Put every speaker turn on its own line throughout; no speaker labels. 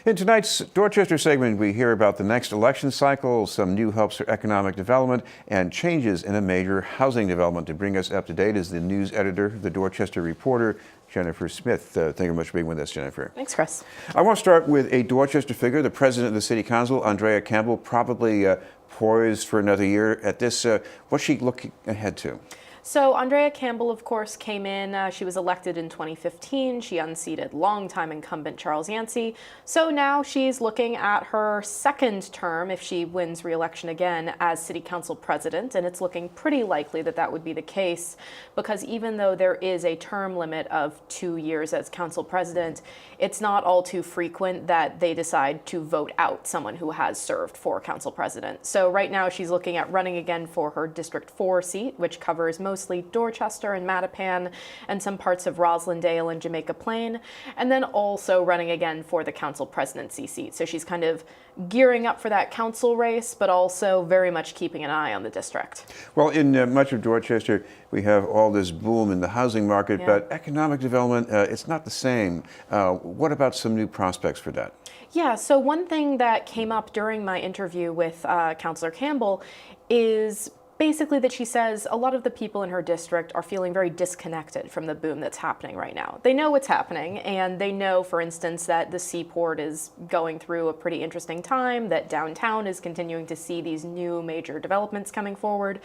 In tonight's Dorchester segment, we hear about the next election cycle, some new hopes for economic development, and changes in a major housing development. To bring us up to date is the news editor of the Dorchester Reporter, Jennifer Smith. Thank you very much for being with us, Jennifer.
Thanks, Chris.
I want to start with a Dorchester figure, the president of the City Council, Andrea Campbell, probably poised for another year at this. What's she looking ahead to?
So Andrea Campbell, of course, came in. She was elected in 2015. She unseated longtime incumbent Charles Yancey. So now she's looking at her second term, if she wins re-election again, as City Council president. And it's looking pretty likely that that would be the case, because even though there is a term limit of 2 years as council president, it's not all too frequent that they decide to vote out someone who has served for council president. So right now she's looking at running again for her District 4 seat, which covers mostly Dorchester and Mattapan and some parts of Roslindale and Jamaica Plain, and then also running again for the council presidency seat. So she's kind of gearing up for that council race, but also very much keeping an eye on the district.
Well, in much of Dorchester, we have all this boom in the housing market, but economic development, it's not the same. What about some new prospects for that?
Yeah, so one thing that came up during my interview with Councillor Campbell is basically that she says a lot of the people in her district are feeling very disconnected from the boom that's happening right now. They know what's happening, and they know, for instance, that the seaport is going through a pretty interesting time, that downtown is continuing to see these new major developments coming forward.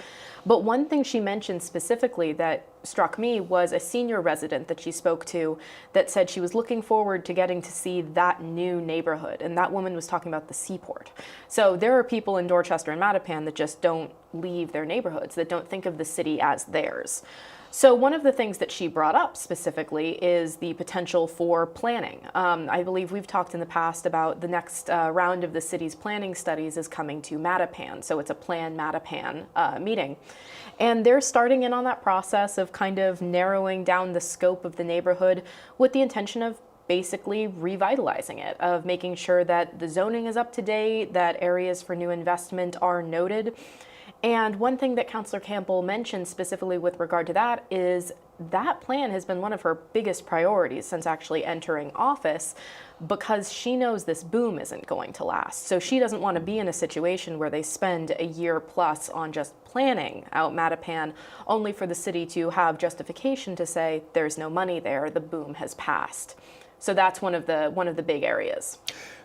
But one thing she mentioned specifically that struck me was a senior resident that she spoke to that said she was looking forward to getting to see that new neighborhood, and that woman was talking about the seaport. So there are people in Dorchester and Mattapan that just don't leave their neighborhoods, that don't think of the city as theirs. So one of the things that she brought up specifically is the potential for planning. I believe we've talked in the past about the next round of the city's planning studies is coming to Mattapan. So it's a Plan Mattapan meeting. And they're starting in on that process of kind of narrowing down the scope of the neighborhood with the intention of basically revitalizing it, of making sure that the zoning is up to date, that areas for new investment are noted. And one thing that Councillor Campbell mentioned specifically with regard to that is that plan has been one of her biggest priorities since actually entering office, because she knows this boom isn't going to last. So she doesn't want to be in a situation where they spend a year plus on just planning out Mattapan, only for the city to have justification to say there's no money there, the boom has passed. So that's one of the big areas.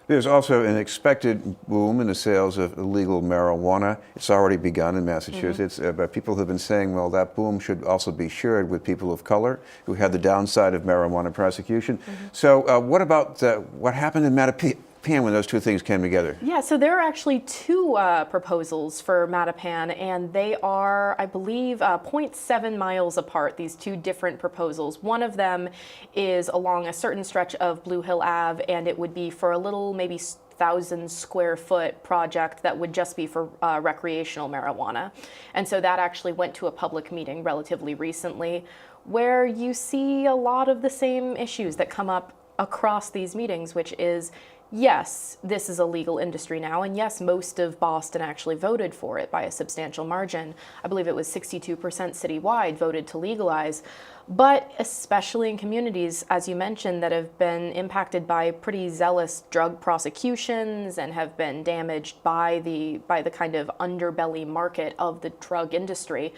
There's also an expected boom in the sales of illegal marijuana. It's already begun in Massachusetts, but people have been saying, well, that boom should also be shared with people of color who have the downside of marijuana prosecution. So what about what happened in Mattapan when those two things came together?
Yeah, so there are actually two proposals for Mattapan, and they are, I believe, 0.7 miles apart, these two different proposals. One of them is along a certain stretch of Blue Hill Ave, and it would be for a little, maybe 1,000 square foot project that would just be for recreational marijuana. And so that actually went to a public meeting relatively recently, where you see a lot of the same issues that come up across these meetings, which is, yes, this is a legal industry now, and yes, most of Boston actually voted for it by a substantial margin. I believe it was 62% citywide voted to legalize, but especially in communities, as you mentioned, that have been impacted by pretty zealous drug prosecutions and have been damaged by the kind of underbelly market of the drug industry,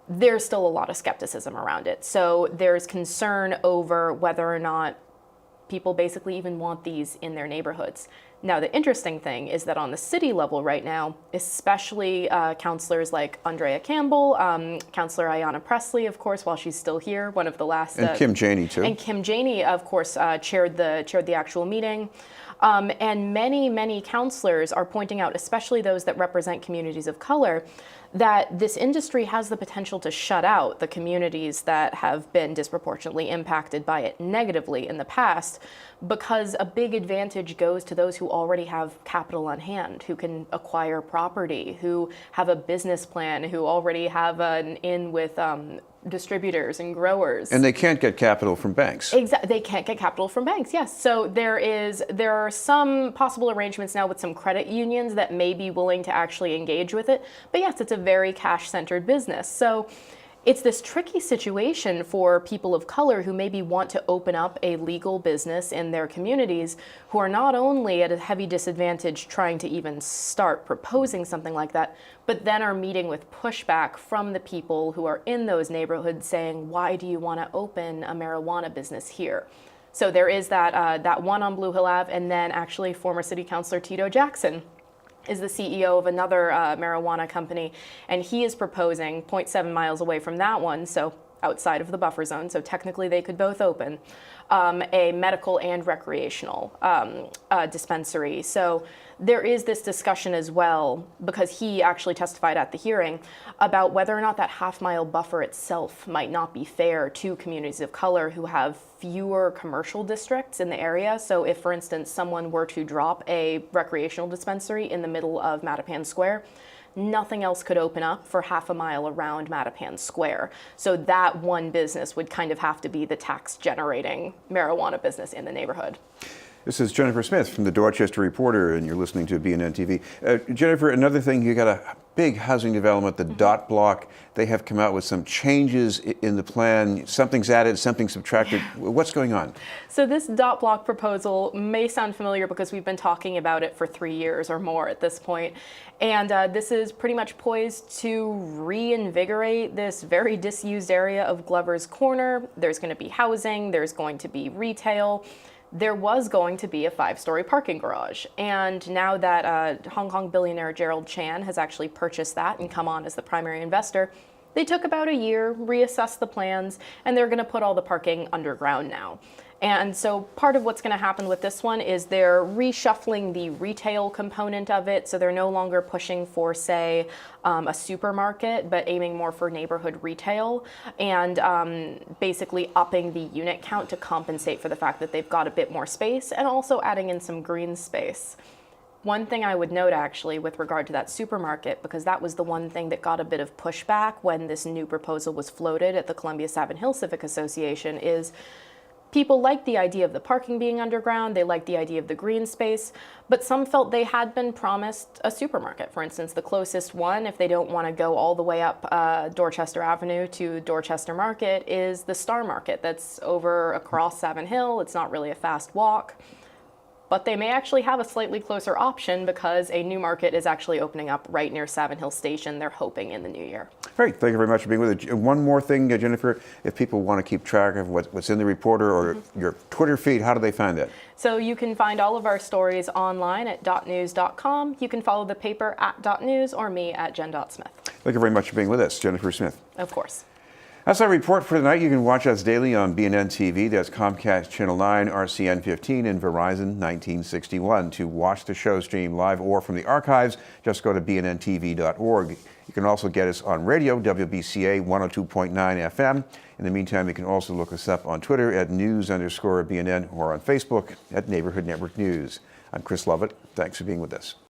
there's still a lot of skepticism around it. So there's concern over whether or not people basically even want these in their neighborhoods. Now, the interesting thing is that on the city level right now, especially councillors like Andrea Campbell, Councillor Ayanna Pressley, of course, while she's still here, one of the last...
And Kim Janey, too.
And Kim Janey, of course, chaired the actual meeting. And many councillors are pointing out, especially those that represent communities of color, that this industry has the potential to shut out the communities that have been disproportionately impacted by it negatively in the past, because a big advantage goes to those who already have capital on hand, who can acquire property, who have a business plan, who already have an in with distributors and growers.
And they can't get capital from banks.
Exactly, they can't get capital from banks, yes. So there are some possible arrangements now with some credit unions that may be willing to actually engage with it. But yes, it's a very cash-centered business. So it's this tricky situation for people of color who maybe want to open up a legal business in their communities, who are not only at a heavy disadvantage trying to even start proposing something like that, but then are meeting with pushback from the people who are in those neighborhoods saying, why do you want to open a marijuana business here? So there is that one on Blue Hill Ave, and then actually former City Councilor Tito Jackson is the CEO of another marijuana company, and he is proposing 0.7 miles away from that one, so outside of the buffer zone, so technically they could both open, a medical and recreational dispensary. So there is this discussion as well, because he actually testified at the hearing about whether or not that half-mile buffer itself might not be fair to communities of color who have fewer commercial districts in the area. So if, for instance, someone were to drop a recreational dispensary in the middle of Mattapan Square, nothing else could open up for half a mile around Mattapan Square. So that one business would kind of have to be the tax-generating marijuana business in the neighborhood.
This is Jennifer Smith from the Dorchester Reporter, and you're listening to BNN TV. Jennifer, another thing, you got a big housing development, the DotBlock. They have come out with some changes in the plan. Something's added, something subtracted. What's going on? So
this DotBlock proposal may sound familiar because we've been talking about it for 3 years or more at this point. And this is pretty much poised to reinvigorate this very disused area of Glover's Corner. There's going to be housing, there's going to be retail. There was going to be a 5-story parking garage. And now that Hong Kong billionaire Gerald Chan has actually purchased that and come on as the primary investor, they took about a year, reassessed the plans, and they're going to put all the parking underground now. And so part of what's going to happen with this one is they're reshuffling the retail component of it. So they're no longer pushing for, say, a supermarket, but aiming more for neighborhood retail, and basically upping the unit count to compensate for the fact that they've got a bit more space, and also adding in some green space. One thing I would note actually with regard to that supermarket, because that was the one thing that got a bit of pushback when this new proposal was floated at the Columbia Savin Hill Civic Association, is people liked the idea of the parking being underground, they liked the idea of the green space, but some felt they had been promised a supermarket. For instance, the closest one, if they don't want to go all the way up Dorchester Avenue to Dorchester Market, is the Star Market that's over across Savin Hill. It's not really a fast walk. But they may actually have a slightly closer option because a new market is actually opening up right near Savin Hill Station, they're hoping, in the new year.
Great. Thank you very much for being with us. One more thing, Jennifer, if people want to keep track of what's in the Reporter or your Twitter feed, how do they find that?
So you can find all of our stories online at dotnews.com. You can follow the paper at .news or me at jen.smith. Thank
you very much for being with us, Jennifer Smith.
Of course.
That's our report for tonight. You can watch us daily on BNN TV. That's Comcast Channel 9, RCN 15, and Verizon 1961. To watch the show stream live or from the archives, just go to bnntv.org. You can also get us on radio, WBCA 102.9 FM. In the meantime, you can also look us up on Twitter at news_BNN or on Facebook at Neighborhood Network News. I'm Chris Lovett. Thanks for being with us.